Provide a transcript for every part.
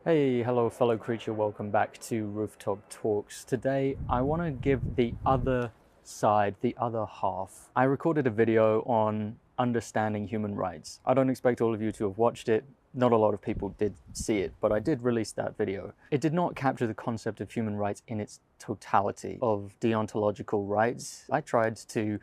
Hey, hello fellow creature, welcome back to Rooftop Talks. Today I want to give the other side, the other half. I recorded a video on understanding human rights. I don't expect all of you to have watched it. Not a lot of people did see it, but I did release that video. It did not capture the concept of human rights in its totality of deontological rights. I tried to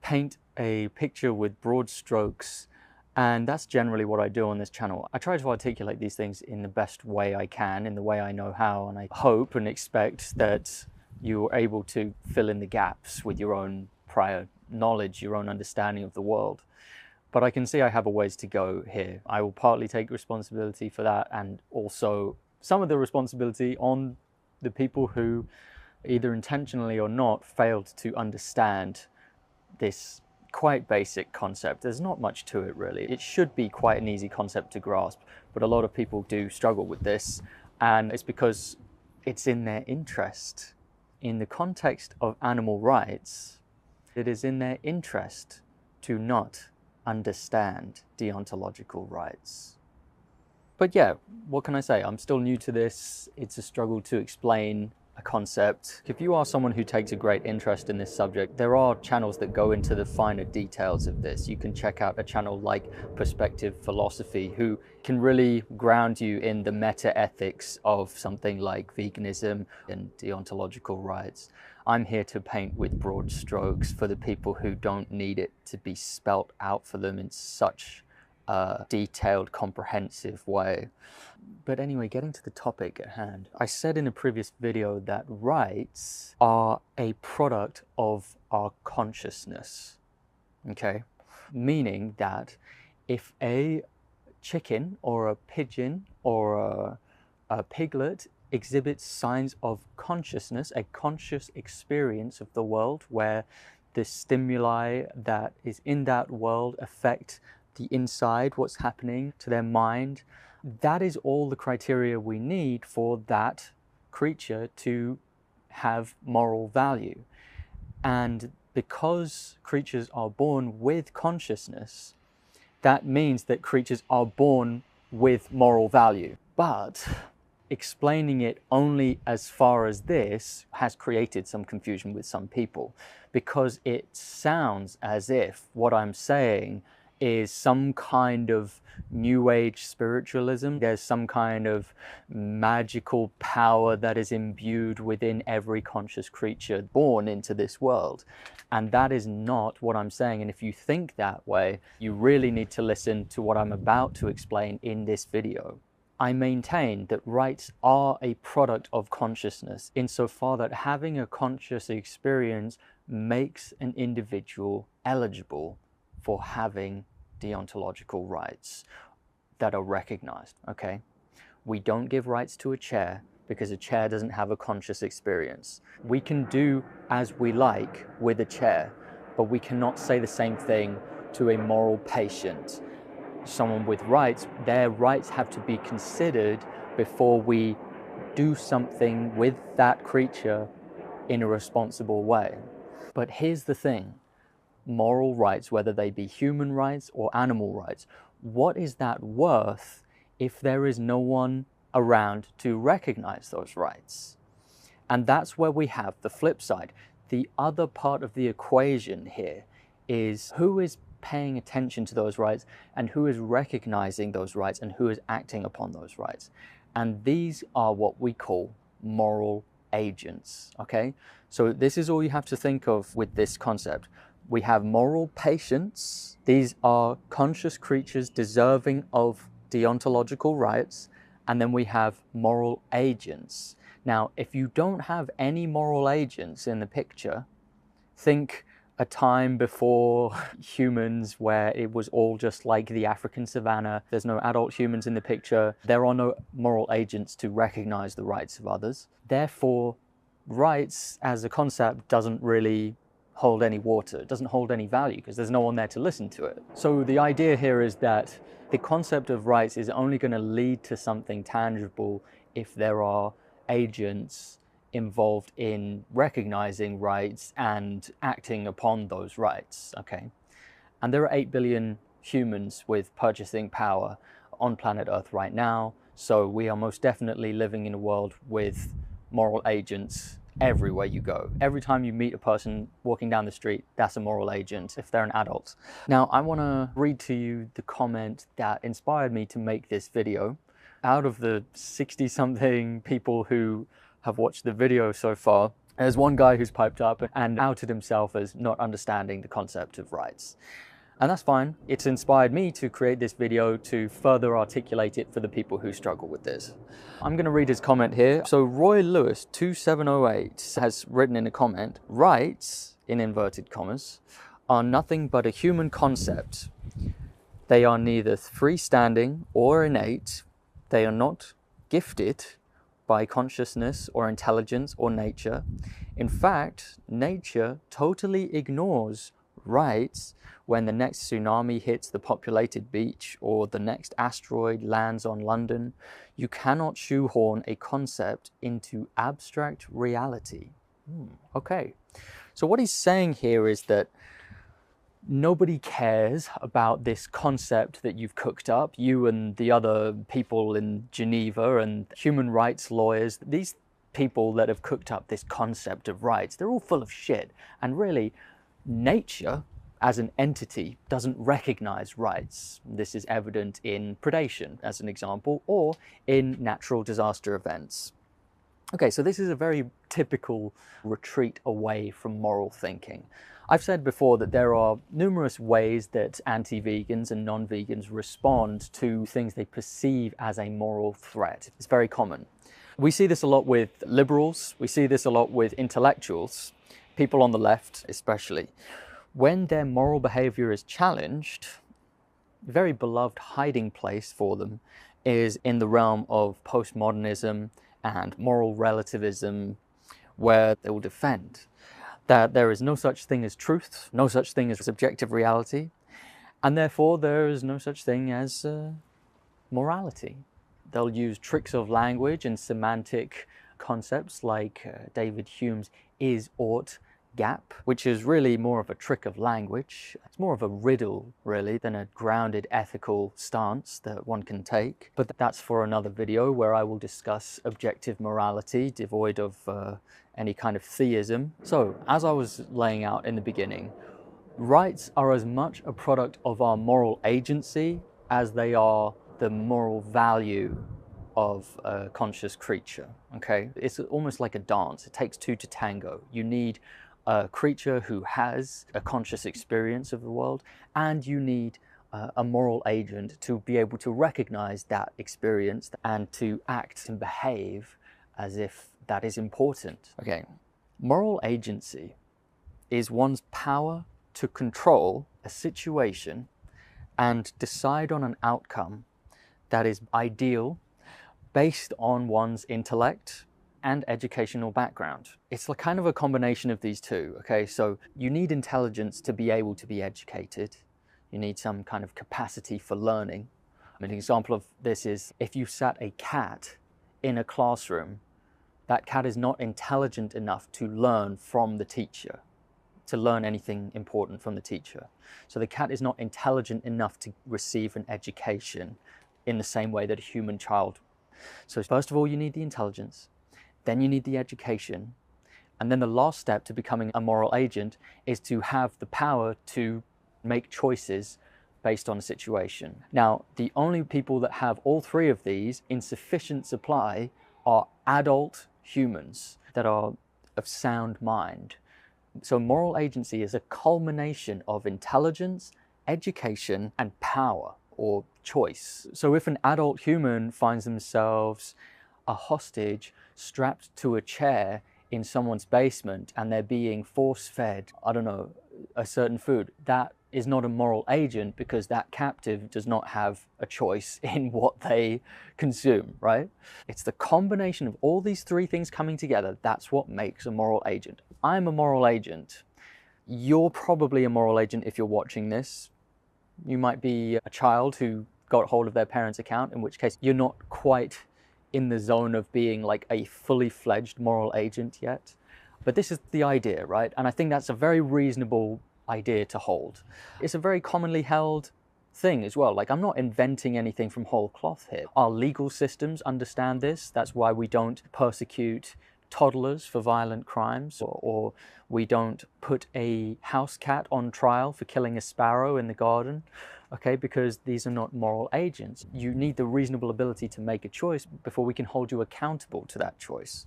paint a picture with broad strokes, and that's generally what I do on this channel. I try to articulate these things in the best way I can, in the way I know how, and I hope and expect that you're able to fill in the gaps with your own prior knowledge, your own understanding of the world. But I can see I have a ways to go here. I will partly take responsibility for that, and also some of the responsibility on the people who, either intentionally or not, failed to understand this quite basic concept. There's not much to it really. It should be quite an easy concept to grasp, but a lot of people do struggle with this, and it's because it's in their interest. In the context of animal rights, it is in their interest to not understand deontological rights. But yeah, what can I say? I'm still new to this. It's a struggle to explain a concept. If you are someone who takes a great interest in this subject, there are channels that go into the finer details of this. You can check out a channel like Perspective Philosophy, who can really ground you in the meta ethics of something like veganism and deontological rights. I'm here to paint with broad strokes for the people who don't need it to be spelt out for them in such a detailed, comprehensive way. But anyway, getting to the topic at hand. I said in a previous video that rights are a product of our consciousness, okay? Meaning that if a chicken or a pigeon or a piglet exhibits signs of consciousness, a conscious experience of the world where the stimuli that is in that world affect the inside, what's happening to their mind, that is all the criteria we need for that creature to have moral value. And because creatures are born with consciousness, that means that creatures are born with moral value. But explaining it only as far as this has created some confusion with some people, because it sounds as if what I'm saying is some kind of new age spiritualism. There's some kind of magical power that is imbued within every conscious creature born into this world. And that is not what I'm saying. And if you think that way, you really need to listen to what I'm about to explain in this video. I maintain that rights are a product of consciousness, insofar that having a conscious experience makes an individual eligible for having deontological rights that are recognized, okay? We don't give rights to a chair because a chair doesn't have a conscious experience. We can do as we like with a chair, but we cannot say the same thing to a moral patient. Someone with rights, their rights have to be considered before we do something with that creature in a responsible way. But here's the thing. Moral rights, whether they be human rights or animal rights, what is that worth if there is no one around to recognize those rights? And that's where we have the flip side. The other part of the equation here is who is paying attention to those rights and who is recognizing those rights and who is acting upon those rights. And these are what we call moral agents, okay? So this is all you have to think of with this concept. We have moral patients. These are conscious creatures deserving of deontological rights. And then we have moral agents. Now, if you don't have any moral agents in the picture, think a time before humans where it was all just like the African savannah. There's no adult humans in the picture. There are no moral agents to recognize the rights of others. Therefore, rights as a concept doesn't really hold any water. It doesn't hold any value because there's no one there to listen to it. So the idea here is that the concept of rights is only going to lead to something tangible if there are agents involved in recognizing rights and acting upon those rights, okay? And there are 8 billion humans with purchasing power on planet Earth right now. So we are most definitely living in a world with moral agents everywhere you go. Every time you meet a person walking down the street, that's a moral agent if they're an adult. Now, I want to read to you the comment that inspired me to make this video. Out of the 60-something people who have watched the video so far, there's one guy who's piped up and outed himself as not understanding the concept of rights. And that's fine. It's inspired me to create this video to further articulate it for the people who struggle with this. I'm going to read his comment here. So Roy Lewis 2708 has written in a comment, rights, in inverted commas, are nothing but a human concept. They are neither freestanding or innate. They are not gifted by consciousness or intelligence or nature. In fact, nature totally ignores rights when the next tsunami hits the populated beach or the next asteroid lands on London. You cannot shoehorn a concept into abstract reality. Okay, so what he's saying here is that nobody cares about this concept that you've cooked up, you and the other people in Geneva and human rights lawyers. These people that have cooked up this concept of rights, they're all full of shit. And really, nature as an entity doesn't recognize rights. This is evident in predation, as an example, or in natural disaster events. Okay, so this is a very typical retreat away from moral thinking. I've said before that there are numerous ways that anti-vegans and non-vegans respond to things they perceive as a moral threat. It's very common. We see this a lot with liberals, we see this a lot with intellectuals, people on the left especially. When their moral behavior is challenged, a very beloved hiding place for them is in the realm of postmodernism and moral relativism, where they will defend that there is no such thing as truth, no such thing as subjective reality, and therefore there is no such thing as morality. They'll use tricks of language and semantic concepts like David Hume's is-ought gap, which is really more of a trick of language. It's more of a riddle, really, than a grounded ethical stance that one can take. But that's for another video where I will discuss objective morality, devoid of any kind of theism. So, as I was laying out in the beginning, rights are as much a product of our moral agency as they are the moral value of a conscious creature, okay? It's almost like a dance. It takes two to tango. You need a creature who has a conscious experience of the world, and you need a moral agent to be able to recognize that experience and to act and behave as if that is important. Okay, moral agency is one's power to control a situation and decide on an outcome that is ideal based on one's intellect and educational background. It's like kind of a combination of these two, okay? So you need intelligence to be able to be educated. You need some kind of capacity for learning. An example of this is if you sat a cat in a classroom, that cat is not intelligent enough to learn from the teacher, to learn anything important from the teacher. So the cat is not intelligent enough to receive an education in the same way that a human child. So first of all, you need the intelligence. Then you need the education. And then the last step to becoming a moral agent is to have the power to make choices based on a situation. Now, the only people that have all three of these in sufficient supply are adult humans that are of sound mind. So moral agency is a culmination of intelligence, education, and power or choice. So if an adult human finds themselves a hostage strapped to a chair in someone's basement and they're being force-fed, I don't know, a certain food, that is not a moral agent because that captive does not have a choice in what they consume, right? It's the combination of all these three things coming together that's what makes a moral agent. I'm a moral agent. You're probably a moral agent if you're watching this. You might be a child who got hold of their parents' account, in which case you're not quite in the zone of being like a fully fledged moral agent yet. But this is the idea, right? And I think that's a very reasonable idea to hold. It's a very commonly held thing as well. Like, I'm not inventing anything from whole cloth here. Our legal systems understand this. That's why we don't persecute toddlers for violent crimes, or we don't put a house cat on trial for killing a sparrow in the garden, okay? Because these are not moral agents. You need the reasonable ability to make a choice before we can hold you accountable to that choice.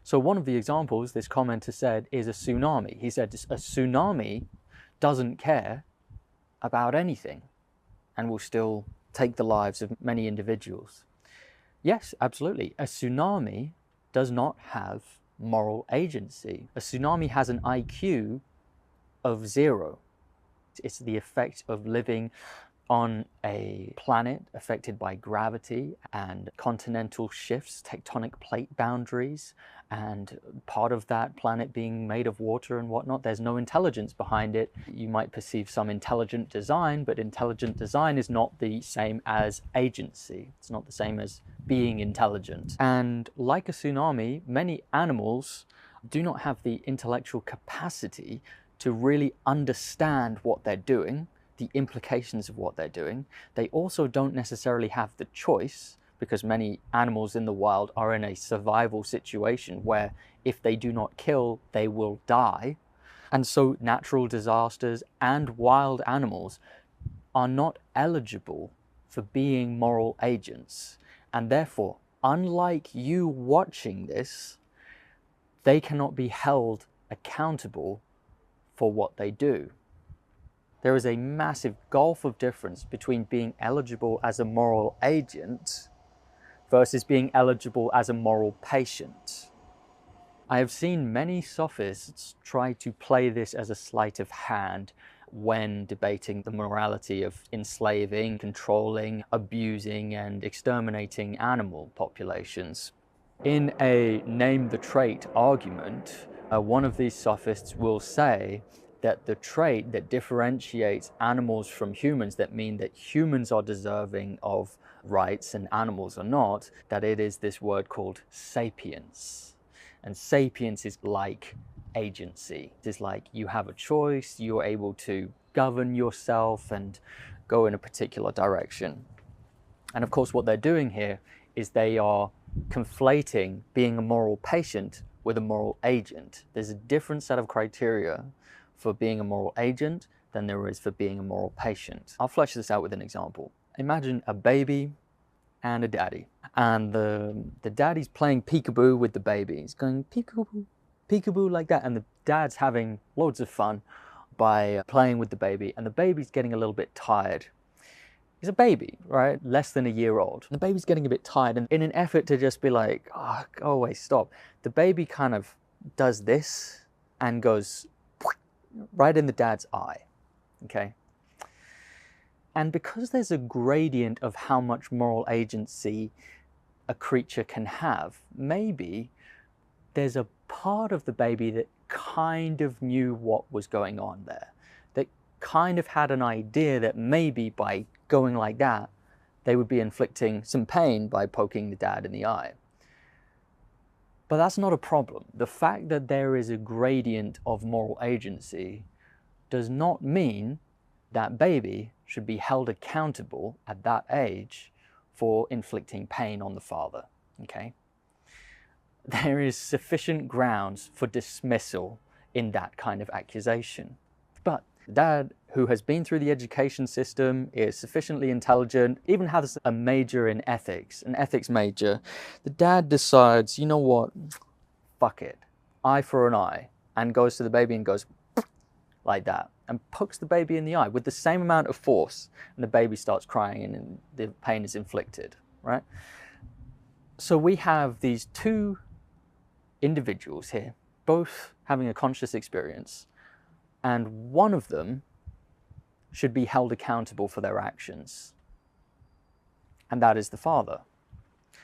So one of the examples this commenter said is a tsunami. He said a tsunami doesn't care about anything and will still take the lives of many individuals. Yes, absolutely. A tsunami does not have moral agency. A tsunami has an IQ of 0. It's the effect of living on a planet affected by gravity and continental shifts, tectonic plate boundaries, and part of that planet being made of water and whatnot. There's no intelligence behind it. You might perceive some intelligent design, but intelligent design is not the same as agency. It's not the same as being intelligent. And like a tsunami, many animals do not have the intellectual capacity to really understand what they're doing, the implications of what they're doing. They also don't necessarily have the choice, because many animals in the wild are in a survival situation where if they do not kill, they will die. And so natural disasters and wild animals are not eligible for being moral agents. And therefore, unlike you watching this, they cannot be held accountable for what they do. There is a massive gulf of difference between being eligible as a moral agent versus being eligible as a moral patient. I have seen many sophists try to play this as a sleight of hand when debating the morality of enslaving, controlling, abusing, and exterminating animal populations. In a name the trait argument, one of these sophists will say that the trait that differentiates animals from humans, that mean that humans are deserving of rights and animals are not, that it is this word called sapience. And sapience is like agency. It is like you have a choice, you're able to govern yourself and go in a particular direction. And of course, what they're doing here is they are conflating being a moral patient with a moral agent. There's a different set of criteria for being a moral agent than there is for being a moral patient. I'll flesh this out with an example. Imagine a baby and a daddy. And the daddy's playing peekaboo with the baby. He's going peekaboo, peekaboo like that. And the dad's having loads of fun by playing with the baby. And the baby's getting a little bit tired. He's a baby, right? Less than a year old. The baby's getting a bit tired. And in an effort to just be like, oh, go away, stop. The baby kind of does this and goes right in the dad's eye, okay? And because there's a gradient of how much moral agency a creature can have, maybe there's a part of the baby that kind of knew what was going on there, that kind of had an idea that maybe by going like that, they would be inflicting some pain by poking the dad in the eye. But that's not a problem. The fact that there is a gradient of moral agency does not mean that baby should be held accountable at that age for inflicting pain on the father, okay? There is sufficient grounds for dismissal in that kind of accusation. But dad, who has been through the education system, is sufficiently intelligent, even has a major in ethics, an ethics major, the dad decides, you know what, fuck it, eye for an eye, and goes to the baby and goes like that, and pokes the baby in the eye with the same amount of force, and the baby starts crying and the pain is inflicted, right? So we have these two individuals here, both having a conscious experience, and one of them should be held accountable for their actions, and that is the father.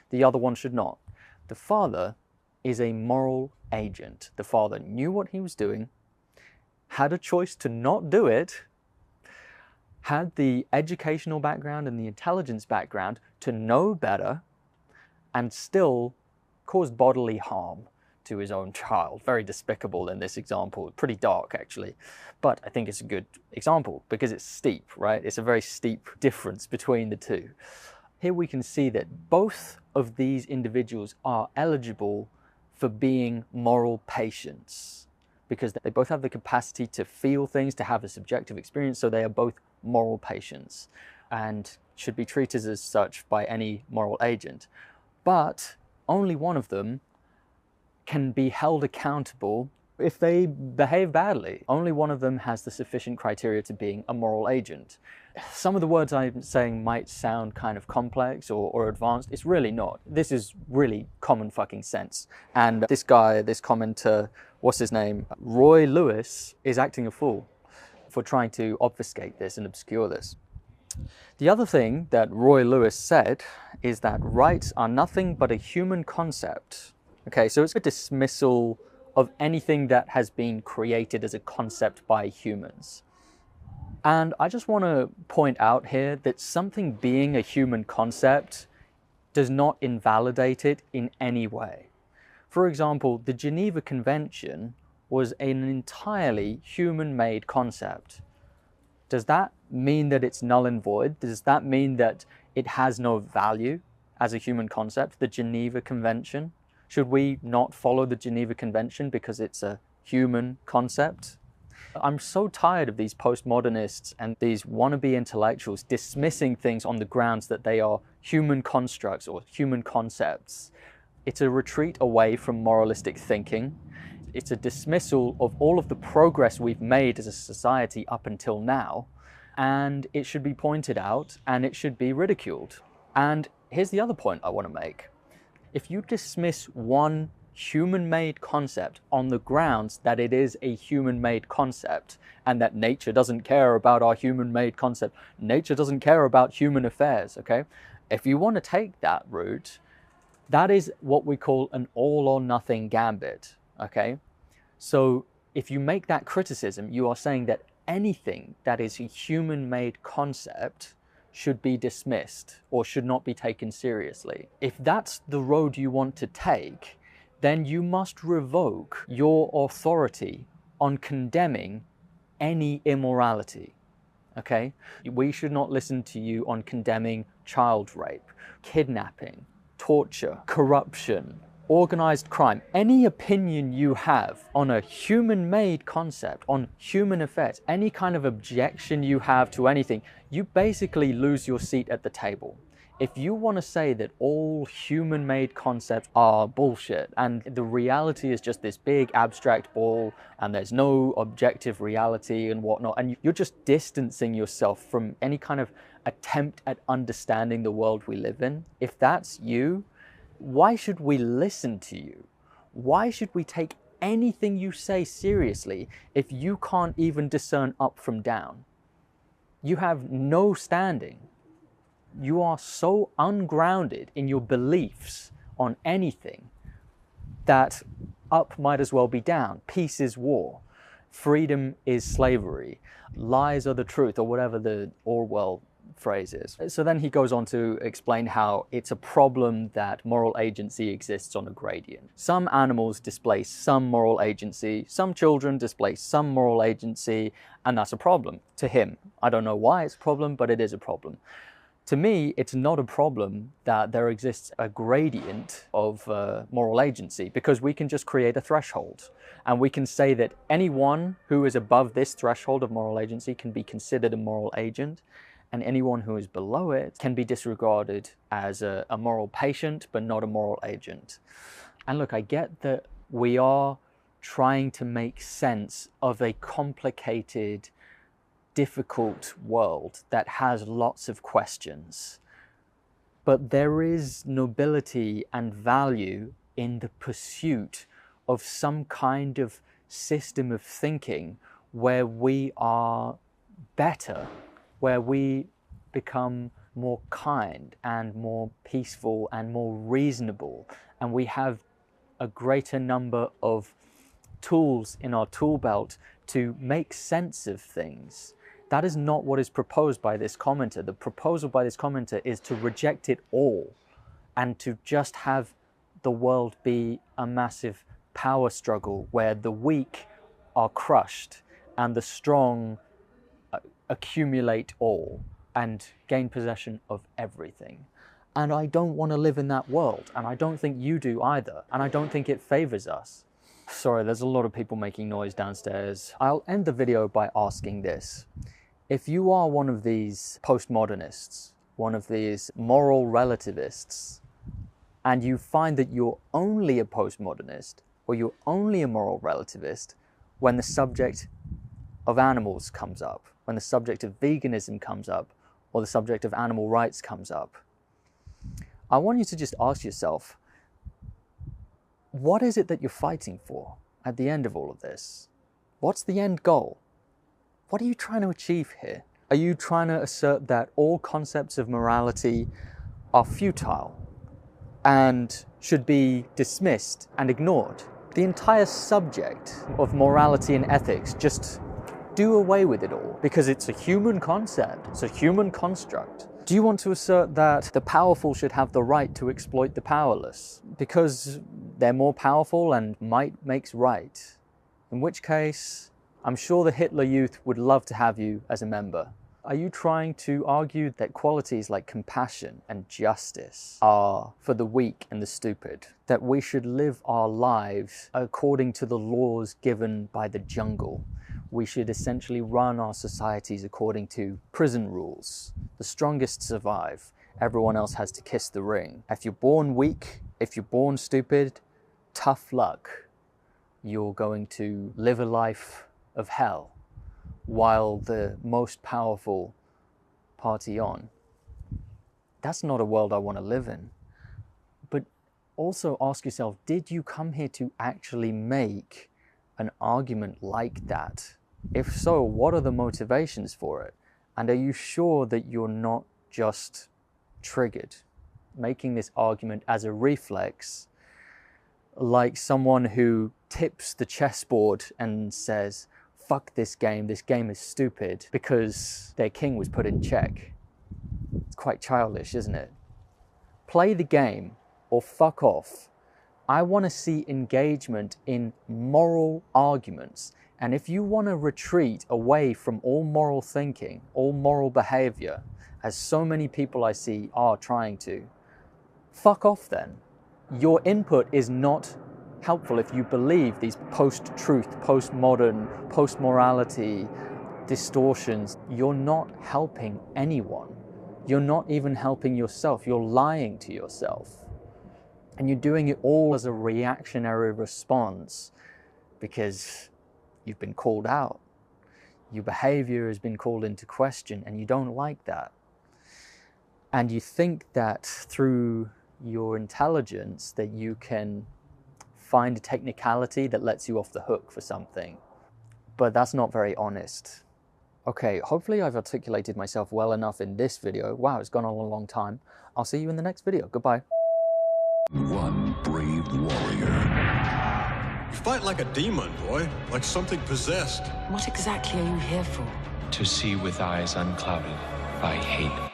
The other one should not. The father is a moral agent. The father knew what he was doing, had a choice to not do it, had the educational background and the intelligence background to know better, and still caused bodily harm to his own child. Very despicable in this example, pretty dark actually, but I think it's a good example because it's steep, right? It's a very steep difference between the two. Here we can see that both of these individuals are eligible for being moral patients because they both have the capacity to feel things, to have a subjective experience, so they are both moral patients and should be treated as such by any moral agent. But only one of them can be held accountable if they behave badly. Only one of them has the sufficient criteria to being a moral agent. Some of the words I'm saying might sound kind of complex or advanced. It's really not. This is really common fucking sense. And this guy, this commenter, what's his name? Roy Lewis is acting a fool for trying to obfuscate this and obscure this. The other thing that Roy Lewis said is that rights are nothing but a human concept. Okay, so it's a dismissal of anything that has been created as a concept by humans. And I just want to point out here that something being a human concept does not invalidate it in any way. For example, the Geneva Convention was an entirely human-made concept. Does that mean that it's null and void? Does that mean that it has no value as a human concept, the Geneva Convention? Should we not follow the Geneva Convention because it's a human concept? I'm so tired of these postmodernists and these wannabe intellectuals dismissing things on the grounds that they are human constructs or human concepts. It's a retreat away from moralistic thinking. It's a dismissal of all of the progress we've made as a society up until now, and it should be pointed out and it should be ridiculed. And here's the other point I want to make. If you dismiss one human-made concept on the grounds that it is a human-made concept and that nature doesn't care about our human-made concept, nature doesn't care about human affairs, okay? If you want to take that route, that is what we call an all or nothing gambit, okay? So if you make that criticism, you are saying that anything that is a human-made concept should be dismissed or should not be taken seriously. If that's the road you want to take, then you must revoke your authority on condemning any immorality, okay? We should not listen to you on condemning child rape, kidnapping, torture, corruption, organized crime. Any opinion you have on a human-made concept, on human affairs, any kind of objection you have to anything, you basically lose your seat at the table. If you want to say that all human-made concepts are bullshit and the reality is just this big abstract ball and there's no objective reality and whatnot, and you're just distancing yourself from any kind of attempt at understanding the world we live in, if that's you, why should we listen to you? Why should we take anything you say seriously if you can't even discern up from down? You have no standing. You are so ungrounded in your beliefs on anything that up might as well be down. Peace is war. Freedom is slavery. Lies are the truth, or whatever the Orwell phrase is. So then he goes on to explain how it's a problem that moral agency exists on a gradient. Some animals display some moral agency, some children display some moral agency, and that's a problem to him. I don't know why it's a problem, but it is a problem. To me, it's not a problem that there exists a gradient of moral agency, because we can just create a threshold and we can say that anyone who is above this threshold of moral agency can be considered a moral agent, and anyone who is below it can be disregarded as a moral patient but not a moral agent. And look, I get that we are trying to make sense of a complicated, difficult world that has lots of questions. But there is nobility and value in the pursuit of some kind of system of thinking where we are better, where we become more kind and more peaceful and more reasonable, and we have a greater number of tools in our tool belt to make sense of things. That is not what is proposed by this commenter. The proposal by this commenter is to reject it all and to just have the world be a massive power struggle where the weak are crushed and the strong accumulate all and gain possession of everything. And I don't want to live in that world, and I don't think you do either, and I don't think it favors us. Sorry, there's a lot of people making noise downstairs. I'll end the video by asking this. If you are one of these postmodernists, one of these moral relativists, and you find that you're only a postmodernist or you're only a moral relativist when the subject of animals comes up, when the subject of veganism comes up, or the subject of animal rights comes up, I want you to just ask yourself, what is it that you're fighting for at the end of all of this? What's the end goal? What are you trying to achieve here? Are you trying to assert that all concepts of morality are futile and should be dismissed and ignored? The entire subject of morality and ethics, just do away with it all because it's a human concept, it's a human construct. Do you want to assert that the powerful should have the right to exploit the powerless because they're more powerful and might makes right? In which case, I'm sure the Hitler Youth would love to have you as a member. Are you trying to argue that qualities like compassion and justice are for the weak and the stupid? That we should live our lives according to the laws given by the jungle? We should essentially run our societies according to prison rules. The strongest survive. Everyone else has to kiss the ring. If you're born weak, if you're born stupid, tough luck. You're going to live a life of hell while the most powerful party on. That's not a world I want to live in. But also ask yourself, did you come here to actually make an argument like that? If so, what are the motivations for it? And are you sure that you're not just triggered, making this argument as a reflex, like someone who tips the chessboard and says, fuck this game is stupid, because their king was put in check? It's quite childish, isn't it? Play the game or fuck off. I want to see engagement in moral arguments. And if you want to retreat away from all moral thinking, all moral behavior, as so many people I see are trying to, fuck off then. Your input is not helpful if you believe these post-truth, post-modern, post-morality distortions. You're not helping anyone. You're not even helping yourself. You're lying to yourself. And you're doing it all as a reactionary response because you've been called out. Your behavior has been called into question and you don't like that. And you think that through your intelligence that you can find a technicality that lets you off the hook for something. But that's not very honest. Okay, hopefully I've articulated myself well enough in this video. Wow, it's gone on a long time. I'll see you in the next video. Goodbye. One brave warrior. You fight like a demon, boy. Like something possessed. What exactly are you here for? To see with eyes unclouded by hate.